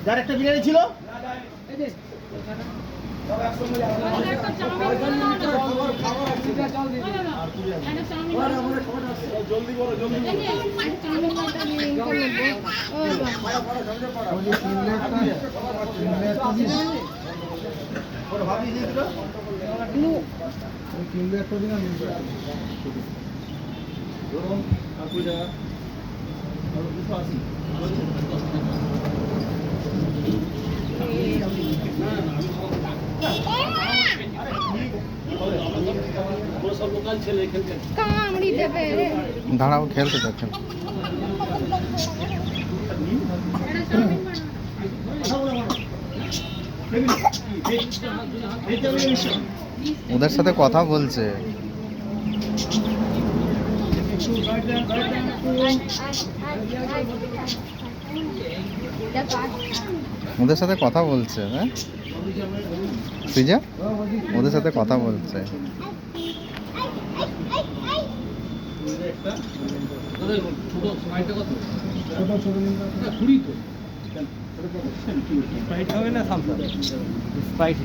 যার একটা বিরিয়ানি ছিল জলদি করো জলদি ভাবি দিয়েছিল কিনলে একটা দিন আমি ধরুন আপুজা আর 280 দাঁড়াও খেলতে দেখেন ওদের সাথে কথা বলছে ওদের সাথে কথা বলছে হ্যাঁ তুই ওদের সাথে কথা বলছে স্প্রাইট হবে না সামথিং স্প্রাইট